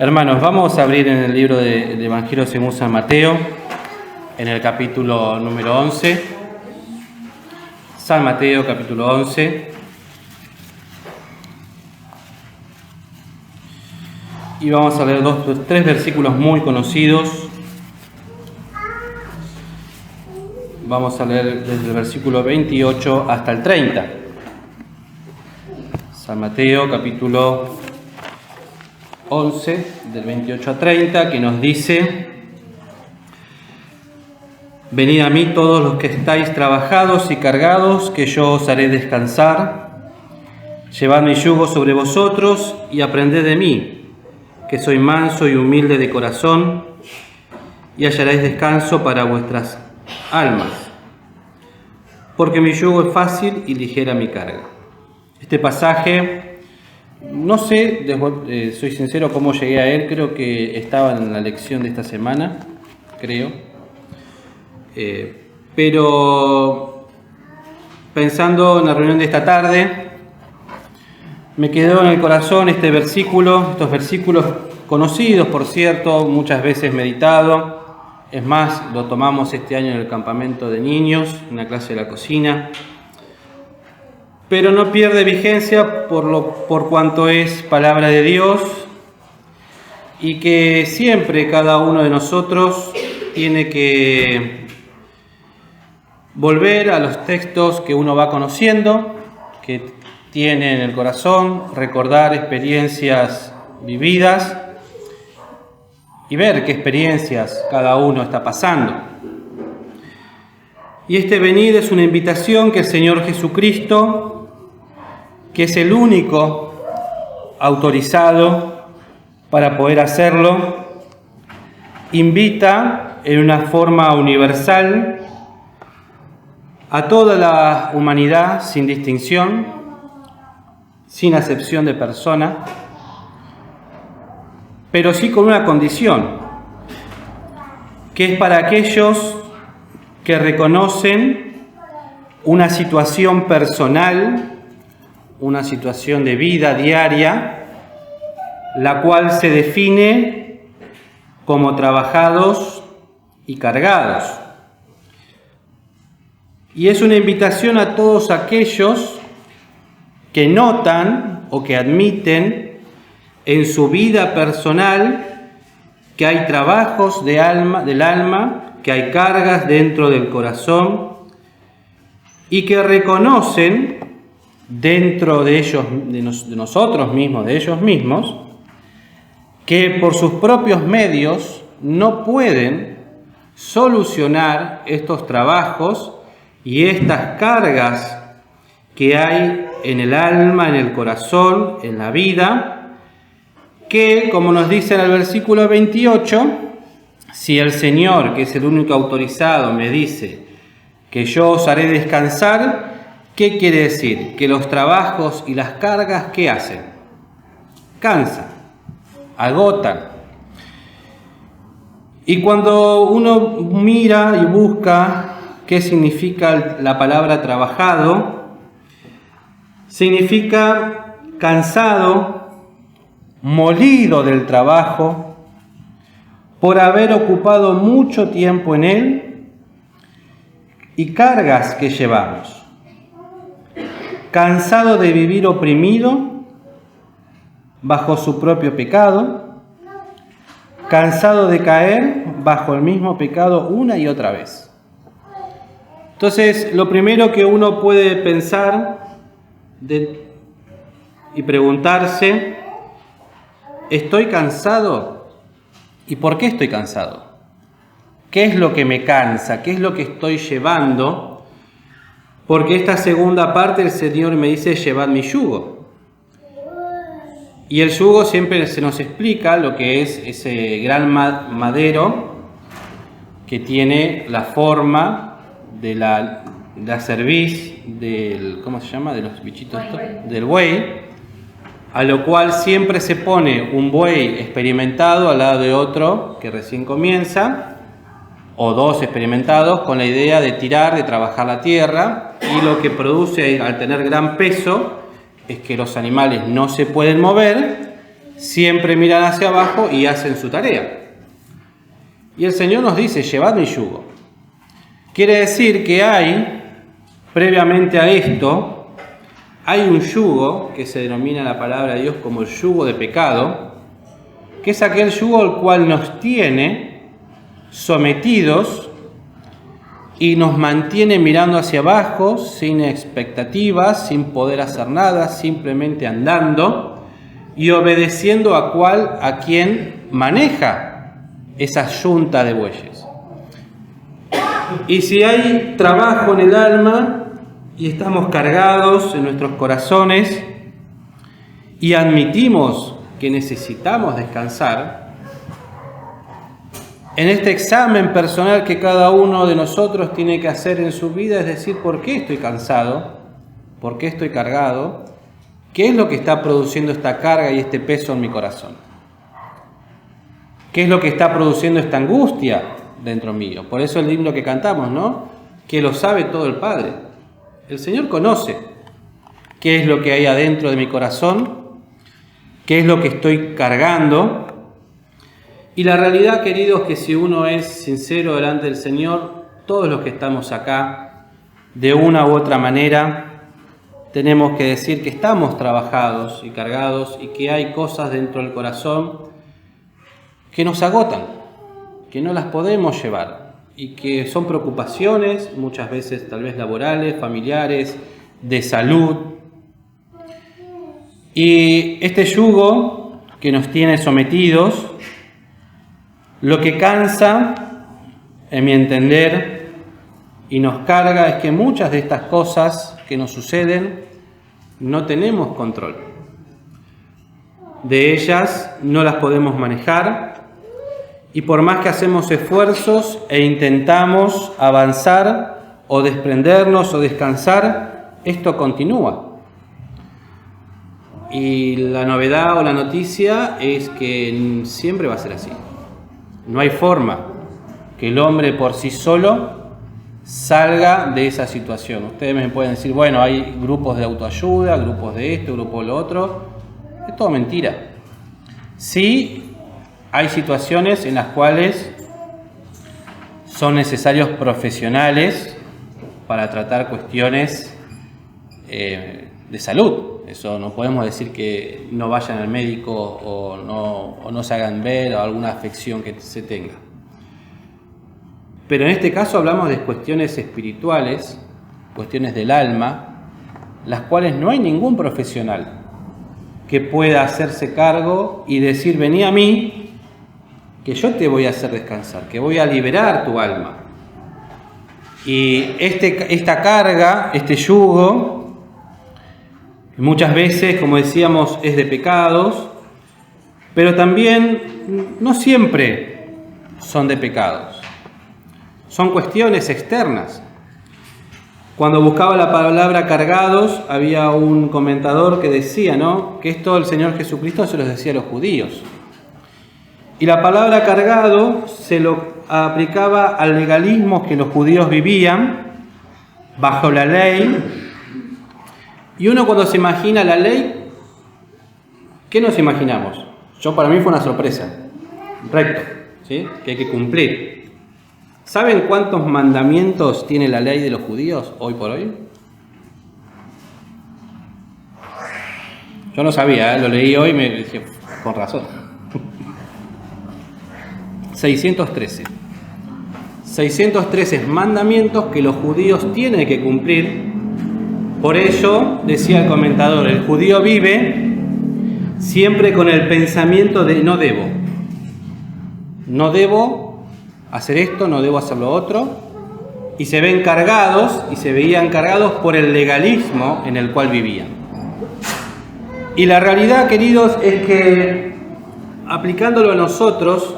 Hermanos, vamos a abrir en el libro del Evangelio según San Mateo, en el capítulo número 11. San Mateo, capítulo 11. Y vamos a leer tres versículos muy conocidos. Vamos a leer desde el versículo 28 hasta el 30. San Mateo, capítulo 11, del 28 a 30, que nos dice: Venid a mí todos los que estáis trabajados y cargados, que yo os haré descansar. Llevad mi yugo sobre vosotros y aprended de mí, que soy manso y humilde de corazón, y hallaréis descanso para vuestras almas, porque mi yugo es fácil y ligera mi carga. Este pasaje, no sé, soy sincero cómo llegué a él, creo que estaba en la lección de esta semana, creo. Pero pensando en la reunión de esta tarde, me quedó en el corazón estos versículos conocidos, por cierto, muchas veces meditado. Es más, lo tomamos este año en el campamento de niños, en la clase de la cocina. Pero no pierde vigencia por cuanto es palabra de Dios, y que siempre cada uno de nosotros tiene que volver a los textos que uno va conociendo, que tiene en el corazón, recordar experiencias vividas y ver qué experiencias cada uno está pasando. Y este venid es una invitación que el Señor Jesucristo, que es el único autorizado para poder hacerlo, invita en una forma universal a toda la humanidad sin distinción, sin acepción de persona, pero sí con una condición, que es para aquellos que reconocen una situación personal, una situación de vida diaria, la cual se define como trabajados y cargados. Y es una invitación a todos aquellos que notan o que admiten en su vida personal que hay trabajos del alma, que hay cargas dentro del corazón, y que reconocen dentro de ellos, de nosotros mismos, de ellos mismos, que por sus propios medios no pueden solucionar estos trabajos y estas cargas que hay en el alma, en el corazón, en la vida, que, como nos dice en el versículo 28, si el Señor, que es el único autorizado, me dice que yo os haré descansar, ¿qué quiere decir? Que los trabajos y las cargas, ¿qué hacen? Cansan, agotan. Y cuando uno mira y busca qué significa la palabra trabajado, significa cansado, molido del trabajo, por haber ocupado mucho tiempo en él, y cargas que llevamos. Cansado de vivir oprimido bajo su propio pecado, cansado de caer bajo el mismo pecado una y otra vez. Entonces, lo primero que uno puede pensar y preguntarse: ¿estoy cansado? ¿Y por qué estoy cansado? ¿Qué es lo que me cansa? ¿Qué es lo que estoy llevando? Porque esta segunda parte el Señor me dice: llevad mi yugo. Y el yugo siempre se nos explica lo que es ese gran madero que tiene la forma de la cerviz del, ¿cómo se llama? De los bichitos estos, del buey, a lo cual siempre se pone un buey experimentado al lado de otro que recién comienza, o dos experimentados, con la idea de tirar, de trabajar la tierra, y lo que produce al tener gran peso es que los animales no se pueden mover siempre miran hacia abajo y hacen su tarea. Y el Señor nos dice, llevad mi yugo. Quiere decir que previamente a esto, hay un yugo que se denomina en la palabra de Dios como el yugo de pecado, que es aquel yugo al cual nos tiene sometidos y nos mantiene mirando hacia abajo, sin expectativas, sin poder hacer nada, simplemente andando y obedeciendo a quien maneja esa yunta de bueyes. Y si hay trabajo en el alma y estamos cargados en nuestros corazones y admitimos que necesitamos descansar, en este examen personal que cada uno de nosotros tiene que hacer en su vida, es decir, ¿por qué estoy cansado? ¿Por qué estoy cargado? ¿Qué es lo que está produciendo esta carga y este peso en mi corazón? ¿Qué es lo que está produciendo esta angustia dentro mío? Por eso el himno que cantamos, ¿no? Que lo sabe todo el Padre. El Señor conoce qué es lo que hay adentro de mi corazón, qué es lo que estoy cargando. Y la realidad, queridos, que si uno es sincero delante del Señor, todos los que estamos acá, de una u otra manera, tenemos que decir que estamos trabajados y cargados y que hay cosas dentro del corazón que nos agotan, que no las podemos llevar y que son preocupaciones, muchas veces tal vez laborales, familiares, de salud. Y este yugo que nos tiene sometidos, lo que cansa, en mi entender, y nos carga es que muchas de estas cosas que nos suceden no tenemos control. De ellas no las podemos manejar y por más que hacemos esfuerzos e intentamos avanzar o desprendernos o descansar, esto continúa. Y la novedad o la noticia es que siempre va a ser así. No hay forma que el hombre por sí solo salga de esa situación. Ustedes me pueden decir, bueno, hay grupos de autoayuda, grupos de esto, grupos de lo otro. Es todo mentira. Sí, hay situaciones en las cuales son necesarios profesionales para tratar cuestiones de salud. Eso no podemos decir que no vayan al médico o no se hagan ver o alguna afección que se tenga. Pero en este caso hablamos de cuestiones espirituales, cuestiones del alma, las cuales no hay ningún profesional que pueda hacerse cargo y decir, vení a mí, que yo te voy a hacer descansar, que voy a liberar tu alma. Y esta carga, este yugo, muchas veces, como decíamos, es de pecados, pero también no siempre son de pecados. Son cuestiones externas. Cuando buscaba la palabra cargados, había un comentador que decía, ¿no?, que esto el Señor Jesucristo se los decía a los judíos. Y la palabra cargado se lo aplicaba al legalismo que los judíos vivían bajo la ley. Y uno cuando se imagina la ley, ¿qué nos imaginamos? Para mí fue una sorpresa. Recto, ¿sí?, que hay que cumplir. ¿Saben cuántos mandamientos tiene la ley de los judíos hoy por hoy? Yo no sabía, lo leí hoy y me dije, con razón. 613. 613 mandamientos que los judíos tienen que cumplir. Por ello, decía el comentador, el judío vive siempre con el pensamiento de no debo. No debo hacer esto, no debo hacer lo otro. Y se veían cargados por el legalismo en el cual vivían. Y la realidad, queridos, es que aplicándolo a nosotros,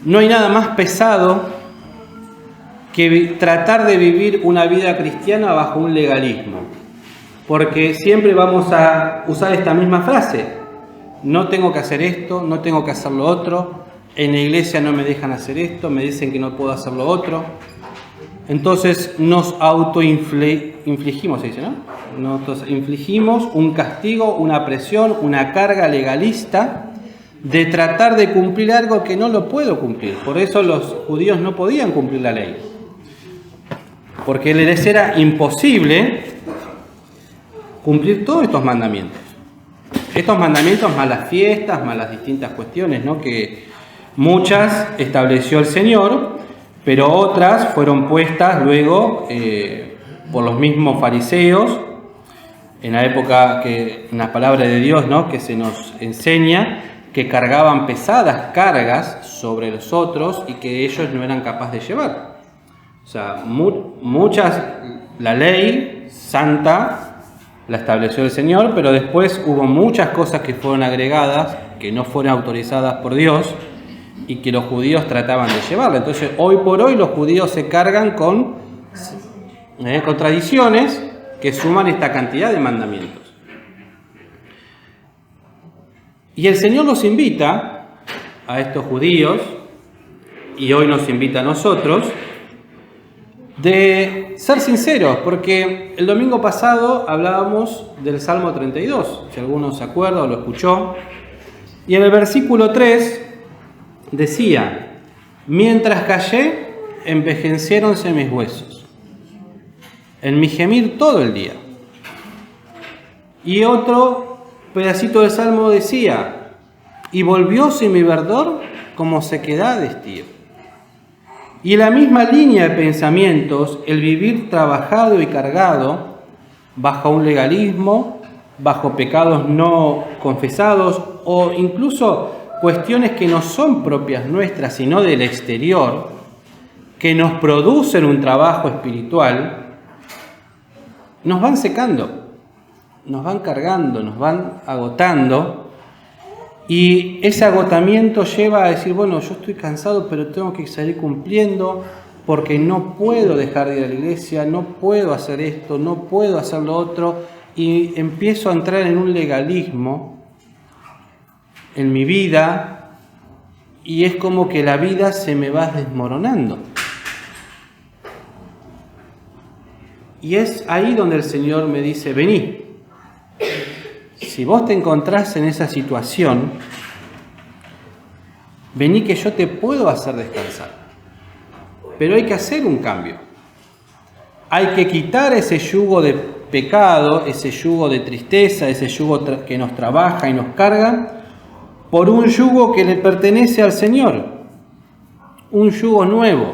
no hay nada más pesado que tratar de vivir una vida cristiana bajo un legalismo. Porque siempre vamos a usar esta misma frase. No tengo que hacer esto, no tengo que hacer lo otro. En la iglesia no me dejan hacer esto, me dicen que no puedo hacer lo otro. entonces nos autoinfligimos, se dice, ¿no? Nos infligimos un castigo, una presión, una carga legalista de tratar de cumplir algo que no lo puedo cumplir. Por eso los judíos no podían cumplir la ley, porque les era imposible cumplir todos estos mandamientos. Estos mandamientos más las fiestas, más las distintas cuestiones, ¿no? Que muchas estableció el Señor, pero otras fueron puestas luego por los mismos fariseos, en la época que, en la palabra de Dios, ¿no? Que se nos enseña que cargaban pesadas cargas sobre los otros y que ellos no eran capaces de llevar. O sea, la ley santa la estableció el Señor, pero después hubo muchas cosas que fueron agregadas, que no fueron autorizadas por Dios y que los judíos trataban de llevarla. Entonces, hoy por hoy los judíos se cargan con tradiciones que suman esta cantidad de mandamientos. Y el Señor los invita a estos judíos, y hoy nos invita a nosotros, de ser sinceros, porque el domingo pasado hablábamos del Salmo 32, si alguno se acuerda o lo escuchó, y en el versículo 3 decía: mientras callé, envejeciéronse mis huesos, en mi gemir todo el día. Y otro pedacito del Salmo decía: y volvióse mi verdor como sequedad de estío. Y en la misma línea de pensamientos, el vivir trabajado y cargado bajo un legalismo, bajo pecados no confesados o incluso cuestiones que no son propias nuestras, sino del exterior, que nos producen un trabajo espiritual, nos van secando, nos van cargando, nos van agotando. Y ese agotamiento lleva a decir, bueno, yo estoy cansado, pero tengo que salir cumpliendo porque no puedo dejar de ir a la iglesia, no puedo hacer esto, no puedo hacer lo otro. Y empiezo a entrar en un legalismo en mi vida y es como que la vida se me va desmoronando. Y es ahí donde el Señor me dice, vení. Si vos te encontrás en esa situación, vení que yo te puedo hacer descansar. Pero hay que hacer un cambio. Hay que quitar ese yugo de pecado, ese yugo de tristeza, ese yugo que nos trabaja y nos carga, por un yugo que le pertenece al Señor. Un yugo nuevo.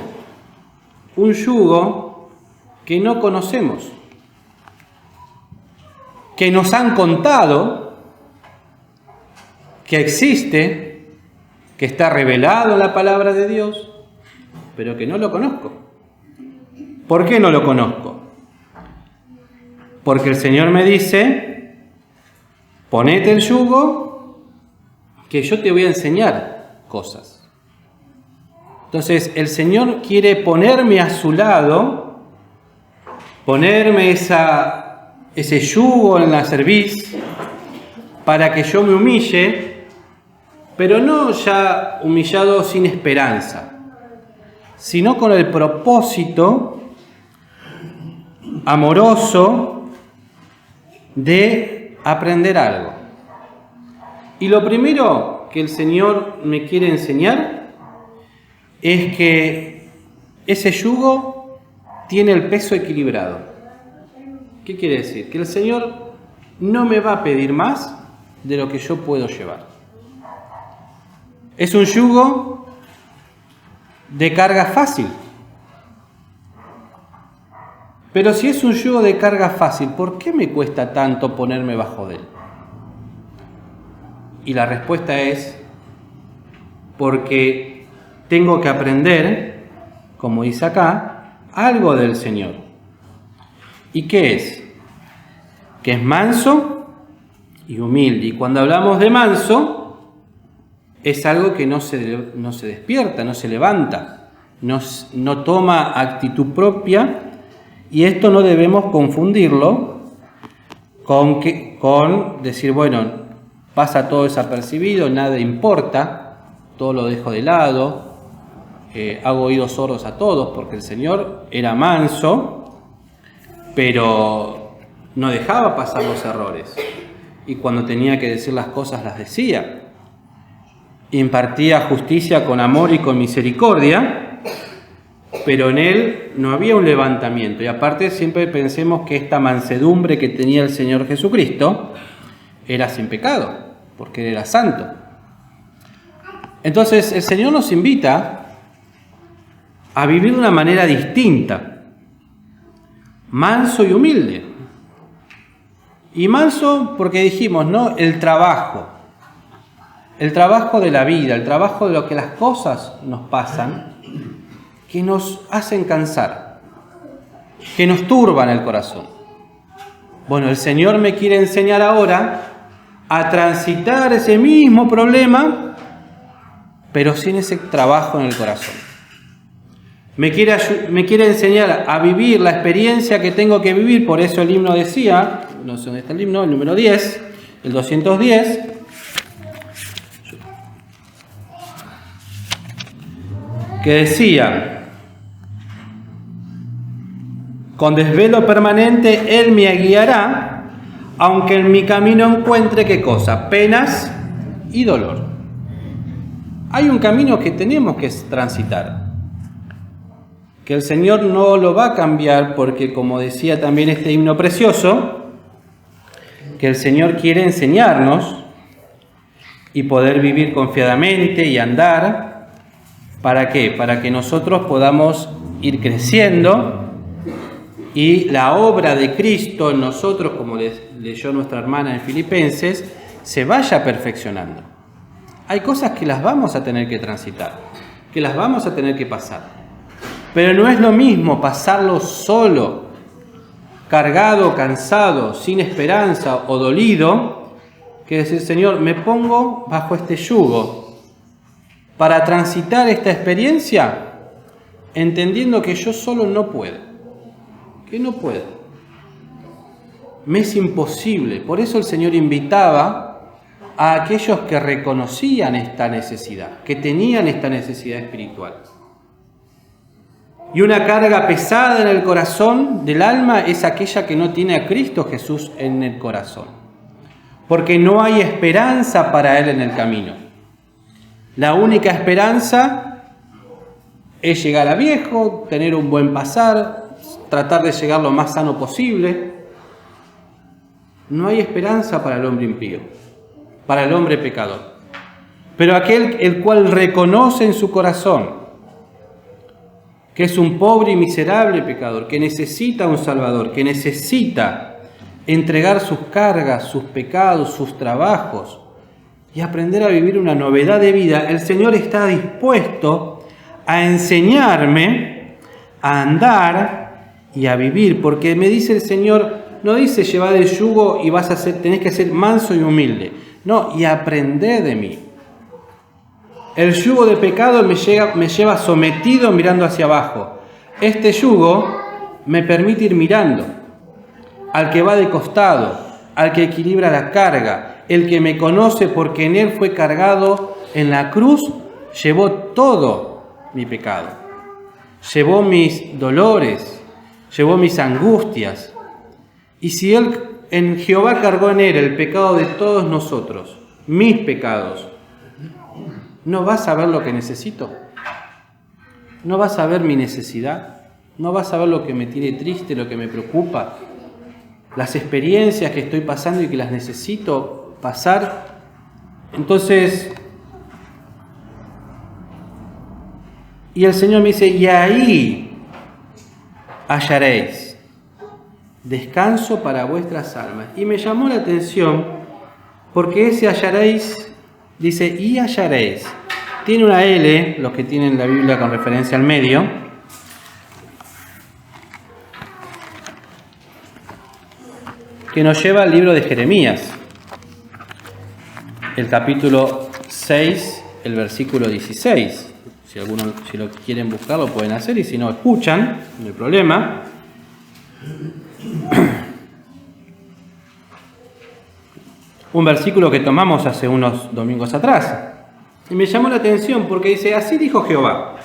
Un yugo que no conocemos. Que nos han contado que existe, que está revelado en la palabra de Dios, pero que no lo conozco. ¿Por qué no lo conozco? Porque el Señor me dice, ponete el yugo, que yo te voy a enseñar cosas. Entonces, el Señor quiere ponerme a su lado, ponerme ese yugo en la cerviz para que yo me humille, pero no ya humillado sin esperanza, sino con el propósito amoroso de aprender algo. Y lo primero que el Señor me quiere enseñar es que ese yugo tiene el peso equilibrado. ¿Qué quiere decir? Que el Señor no me va a pedir más de lo que yo puedo llevar. Es un yugo de carga fácil. Pero si es un yugo de carga fácil, ¿por qué me cuesta tanto ponerme bajo de él? Y la respuesta es porque tengo que aprender, como dice acá, algo del Señor. ¿Y qué es? Que es manso y humilde. Y cuando hablamos de manso, es algo que no se despierta, no se levanta, no toma actitud propia. Y esto no debemos confundirlo con decir, bueno, pasa todo desapercibido, nada importa, todo lo dejo de lado, hago oídos sordos a todos, porque el Señor era manso, pero no dejaba pasar los errores. Y cuando tenía que decir las cosas, las decía. Impartía justicia con amor y con misericordia, pero en él no había un levantamiento. Y aparte siempre pensemos que esta mansedumbre que tenía el Señor Jesucristo era sin pecado, porque él era santo. Entonces el Señor nos invita a vivir de una manera distinta, manso y humilde. Y manso porque dijimos, ¿no? El trabajo de la vida, el trabajo de lo que las cosas nos pasan, que nos hacen cansar, que nos turban el corazón. Bueno, el Señor me quiere enseñar ahora a transitar ese mismo problema, pero sin ese trabajo en el corazón. Me quiere enseñar a vivir la experiencia que tengo que vivir, por eso el himno decía, no sé dónde está el himno, el número 10, el 210, que decía: con desvelo permanente Él me guiará, aunque en mi camino encuentre, ¿qué cosa? Penas y dolor. Hay un camino que tenemos que transitar, que el Señor no lo va a cambiar, porque como decía también este himno precioso, que el Señor quiere enseñarnos y poder vivir confiadamente y andar. ¿Para qué? Para que nosotros podamos ir creciendo y la obra de Cristo en nosotros, como leyó nuestra hermana en Filipenses, se vaya perfeccionando. Hay cosas que las vamos a tener que transitar, que las vamos a tener que pasar. Pero no es lo mismo pasarlo solo, cargado, cansado, sin esperanza o dolido, que decir: Señor, me pongo bajo este yugo para transitar esta experiencia, entendiendo que yo solo no puedo, que no puedo. Me es imposible. Por eso el Señor invitaba a aquellos que reconocían esta necesidad, que tenían esta necesidad espiritual. Y una carga pesada en el corazón del alma es aquella que no tiene a Cristo Jesús en el corazón, porque no hay esperanza para Él en el camino. La única esperanza es llegar a viejo, tener un buen pasar, tratar de llegar lo más sano posible. No hay esperanza para el hombre impío, para el hombre pecador. Pero aquel el cual reconoce en su corazón que es un pobre y miserable pecador, que necesita un Salvador, que necesita entregar sus cargas, sus pecados, sus trabajos y aprender a vivir una novedad de vida, el Señor está dispuesto a enseñarme a andar y a vivir, porque me dice el Señor, no dice llevad el yugo y tenés que ser manso y humilde, no, y aprended de mí. El yugo de pecado me lleva sometido mirando hacia abajo. Este yugo me permite ir mirando al que va de costado, al que equilibra la carga, el que me conoce porque en él fue cargado en la cruz, llevó todo mi pecado, llevó mis dolores, llevó mis angustias. Y si él en Jehová cargó en él el pecado de todos nosotros, mis pecados, ¿no vas a ver lo que necesito? ¿No vas a ver mi necesidad? ¿No vas a ver lo que me tiene triste, lo que me preocupa? Las experiencias que estoy pasando y que las necesito pasar. Entonces, y el Señor me dice, y ahí hallaréis descanso para vuestras almas. Y me llamó la atención porque ese hallaréis, dice, y hallaréis. Tiene una L, los que tienen la Biblia con referencia al medio. Que nos lleva al libro de Jeremías. El capítulo 6, el versículo 16. Si lo quieren buscar, lo pueden hacer. Y si no, escuchan, no hay problema. Un versículo que tomamos hace unos domingos atrás. Y me llamó la atención porque dice, así dijo Jehová,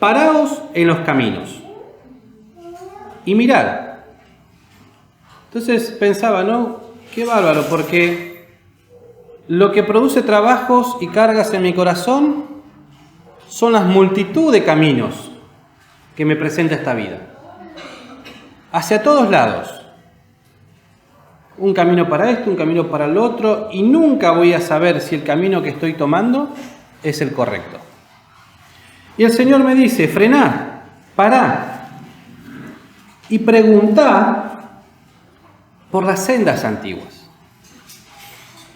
paraos en los caminos y mirad. Entonces pensaba, ¿no? Qué bárbaro, porque lo que produce trabajos y cargas en mi corazón son las multitud de caminos que me presenta esta vida. Hacia todos lados. Un camino para esto, un camino para el otro, y nunca voy a saber si el camino que estoy tomando es el correcto. Y el Señor me dice, frená, pará, y preguntá por las sendas antiguas.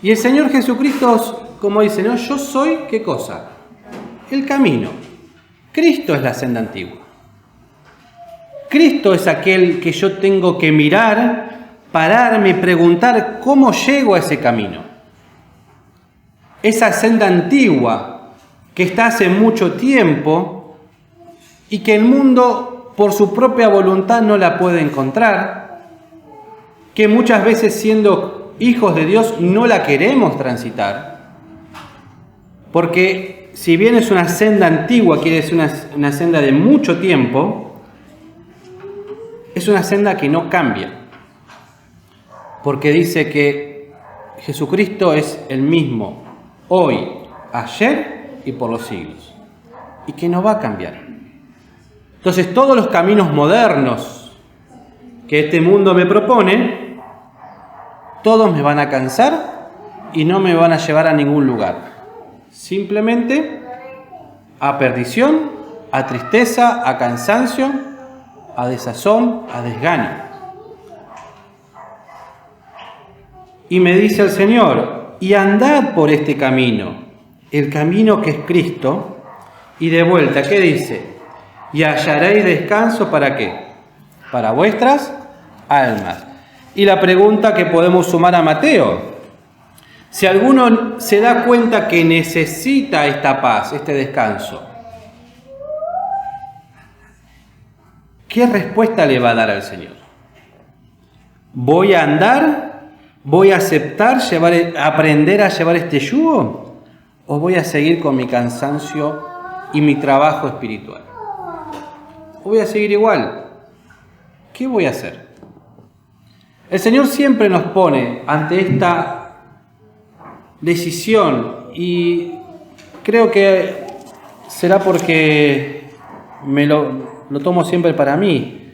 Y el Señor Jesucristo, como dice, ¿no? Yo soy, ¿qué cosa? El camino. Cristo es la senda antigua. Cristo es aquel que yo tengo que mirar, pararme y preguntar cómo llego a ese camino. Esa senda antigua que está hace mucho tiempo y que el mundo por su propia voluntad no la puede encontrar, que muchas veces siendo hijos de Dios no la queremos transitar, porque si bien es una senda antigua, quiere decir una senda de mucho tiempo, es una senda que no cambia, porque dice que Jesucristo es el mismo hoy, ayer y por los siglos, y que no va a cambiar. Entonces todos los caminos modernos que este mundo me propone, todos me van a cansar y no me van a llevar a ningún lugar. Simplemente a perdición, a tristeza, a cansancio, a desazón, a desgano. Y me dice el Señor, y andad por este camino, el camino que es Cristo, y de vuelta, ¿qué dice? Y hallaréis descanso, ¿para qué? Para vuestras almas. Y la pregunta que podemos sumar a Mateo, si alguno se da cuenta que necesita esta paz, este descanso, ¿qué respuesta le va a dar al Señor? ¿Voy a andar? ¿Voy a aceptar, aprender a llevar este yugo? ¿O voy a seguir con mi cansancio y mi trabajo espiritual? ¿O voy a seguir igual? ¿Qué voy a hacer? El Señor siempre nos pone ante esta decisión, y creo que será porque me lo tomo siempre para mí.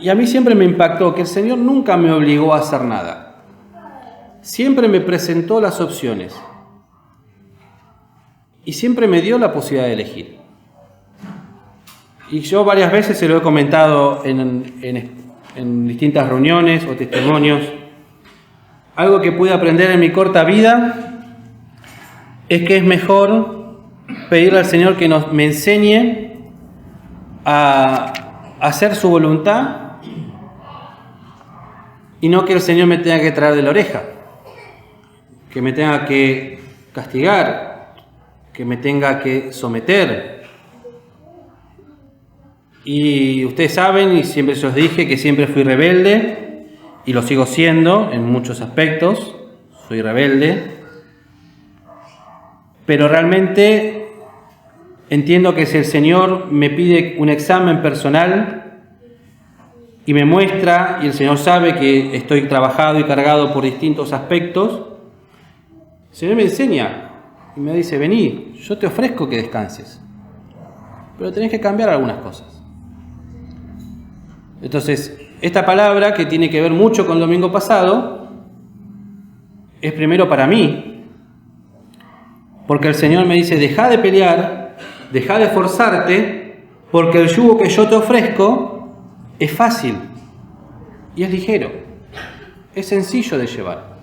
Y a mí siempre me impactó que el Señor nunca me obligó a hacer nada. Siempre me presentó las opciones. Y siempre me dio la posibilidad de elegir. Y yo varias veces se lo he comentado en distintas reuniones o testimonios. Algo que pude aprender en mi corta vida es que es mejor pedirle al Señor que me enseñe a hacer su voluntad y no que el Señor me tenga que traer de la oreja, que me tenga que castigar, que me tenga que someter. Y ustedes saben, y siempre se los dije, que siempre fui rebelde, y lo sigo siendo en muchos aspectos, soy rebelde, pero realmente entiendo que si el Señor me pide un examen personal y me muestra, y el Señor sabe que estoy trabajado y cargado por distintos aspectos, el Señor me enseña y me dice, vení, yo te ofrezco que descanses, pero tenés que cambiar algunas cosas. Entonces, esta palabra, que tiene que ver mucho con el domingo pasado, es primero para mí, porque el Señor me dice, deja de pelear, deja de esforzarte, porque el yugo que yo te ofrezco es fácil y es ligero, es sencillo de llevar.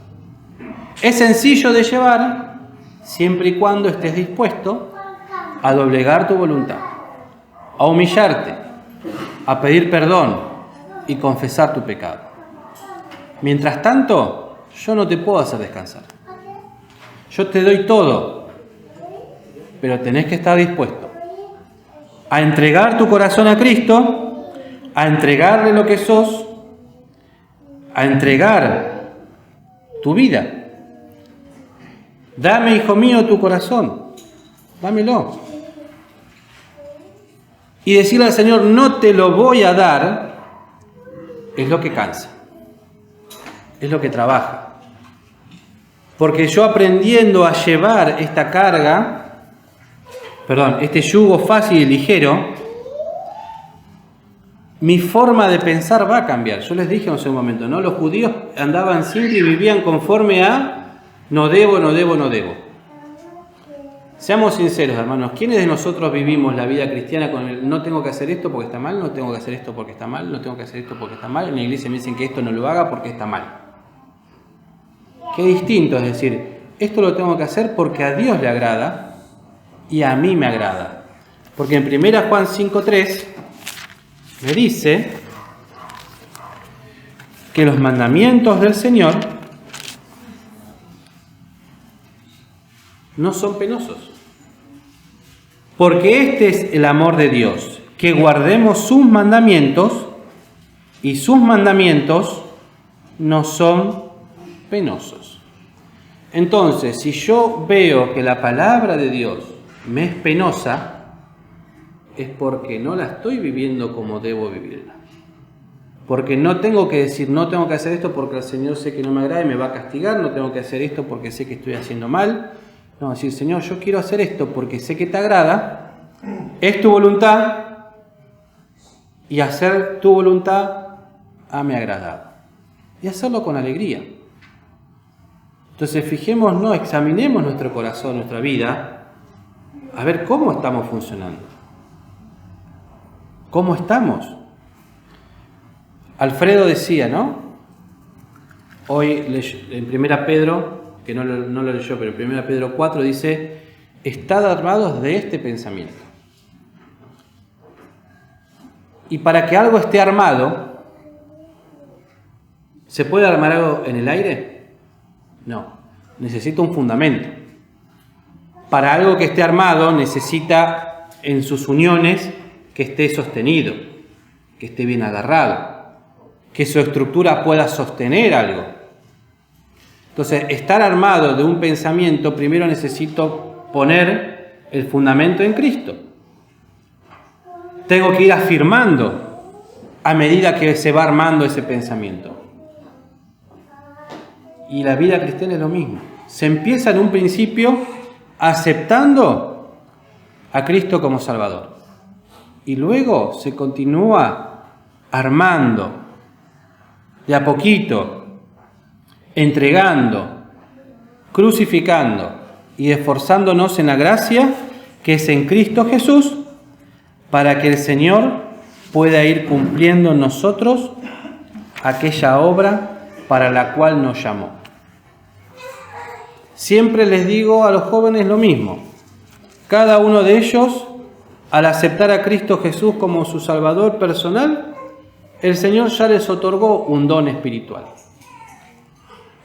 Es sencillo de llevar siempre y cuando estés dispuesto a doblegar tu voluntad, a humillarte, a pedir perdón y confesar tu pecado. Mientras tanto, yo no te puedo hacer descansar. Yo te doy todo, pero tenés que estar dispuesto a entregar tu corazón a Cristo, a entregarle lo que sos, a entregar tu vida. Dame, hijo mío, tu corazón, dámelo. Y decirle al Señor, no te lo voy a dar, es lo que cansa, es lo que trabaja. Porque yo aprendiendo a llevar esta carga, este yugo fácil y ligero, mi forma de pensar va a cambiar. Yo les dije hace un momento, ¿no? Los judíos andaban siempre y vivían conforme a no debo, no debo, no debo. Seamos sinceros, hermanos, ¿quiénes de nosotros vivimos la vida cristiana con el no tengo que hacer esto porque está mal, no tengo que hacer esto porque está mal, no tengo que hacer esto porque está mal? En la iglesia me dicen que esto no lo haga porque está mal. Qué distinto es decir, esto lo tengo que hacer porque a Dios le agrada y a mí me agrada. Porque en 1 Juan 5:3 me dice que los mandamientos del Señor no son penosos. Porque este es el amor de Dios, que guardemos sus mandamientos, y sus mandamientos no son penosos. Entonces, si yo veo que la palabra de Dios me es penosa, es porque no la estoy viviendo como debo vivirla. Porque no tengo que decir, no tengo que hacer esto porque el Señor sé que no me agrada y me va a castigar, no tengo que hacer esto porque sé que estoy haciendo mal. No, decir, Señor, yo quiero hacer esto porque sé que te agrada, es tu voluntad, y hacer tu voluntad me ha agradado. Y hacerlo con alegría. Entonces, fijémonos, examinemos nuestro corazón, nuestra vida, a ver cómo estamos funcionando. ¿Cómo estamos? Alfredo decía, ¿no? Hoy en 1 Pedro, que no lo leyó, pero en 1 Pedro 4 dice, estad armados de este pensamiento. Y para que algo esté armado, ¿se puede armar algo en el aire? No, necesita un fundamento. Para algo que esté armado necesita en sus uniones que esté sostenido, que esté bien agarrado, que su estructura pueda sostener algo. Entonces, estar armado de un pensamiento, primero necesito poner el fundamento en Cristo. Tengo que ir afirmando a medida que se va armando ese pensamiento. Y la vida cristiana es lo mismo. Se empieza en un principio aceptando a Cristo como Salvador. Y luego se continúa armando de a poquito, entregando, crucificando y esforzándonos en la gracia que es en Cristo Jesús, para que el Señor pueda ir cumpliendo en nosotros aquella obra para la cual nos llamó. Siempre les digo a los jóvenes lo mismo. Cada uno de ellos, al aceptar a Cristo Jesús como su Salvador personal, el Señor ya les otorgó un don espiritual.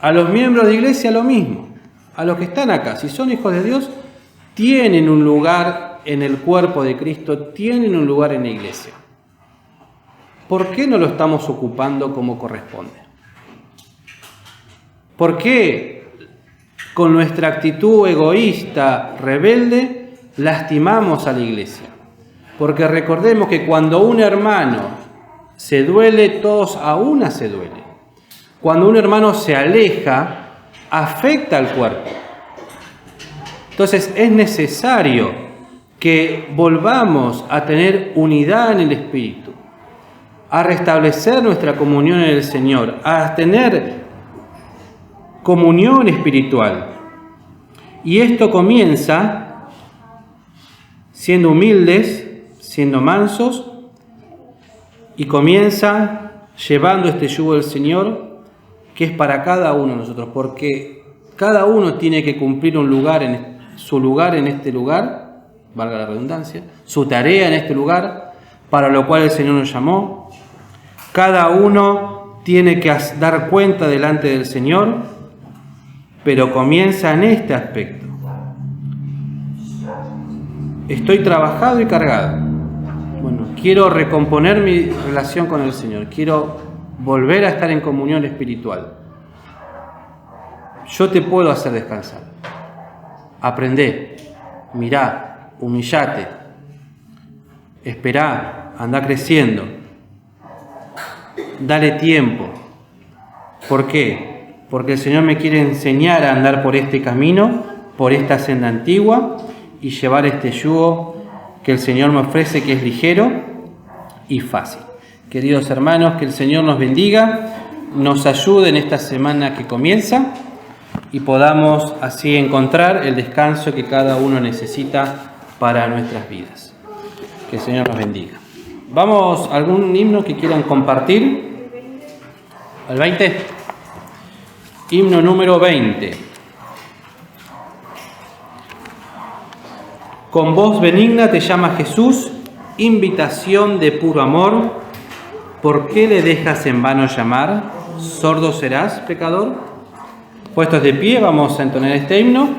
A los miembros de iglesia lo mismo. A los que están acá, si son hijos de Dios, tienen un lugar en el cuerpo de Cristo, tienen un lugar en la iglesia. ¿Por qué no lo estamos ocupando como corresponde? ¿Por qué con nuestra actitud egoísta, rebelde, lastimamos a la iglesia? Porque recordemos que cuando un hermano se duele, todos a una se duelen. Cuando un hermano se aleja, afecta al cuerpo. Entonces es necesario que volvamos a tener unidad en el Espíritu, a restablecer nuestra comunión en el Señor, a tener comunión espiritual. Y esto comienza siendo humildes, siendo mansos, y comienza llevando este yugo del Señor, que es para cada uno de nosotros, porque cada uno tiene que cumplir su lugar en este lugar, valga la redundancia, su tarea en este lugar, para lo cual el Señor nos llamó. Cada uno tiene que dar cuenta delante del Señor, pero comienza en este aspecto. Estoy trabajado y cargado. Bueno, quiero recomponer mi relación con el Señor, quiero volver a estar en comunión espiritual. Yo te puedo hacer descansar. Aprendé, mirá, humillate. Esperá, anda creciendo. Dale tiempo. ¿Por qué? Porque el Señor me quiere enseñar a andar por este camino, por esta senda antigua, y llevar este yugo que el Señor me ofrece, que es ligero y fácil. Queridos hermanos, que el Señor nos bendiga, nos ayude en esta semana que comienza y podamos así encontrar el descanso que cada uno necesita para nuestras vidas. Que el Señor nos bendiga. Vamos a algún himno que quieran compartir. ¿Al 20? Himno número 20. Con voz benigna te llama Jesús, invitación de puro amor. ¿Por qué le dejas en vano llamar? ¿Sordo serás, pecador? Puestos de pie, vamos a entonar este himno.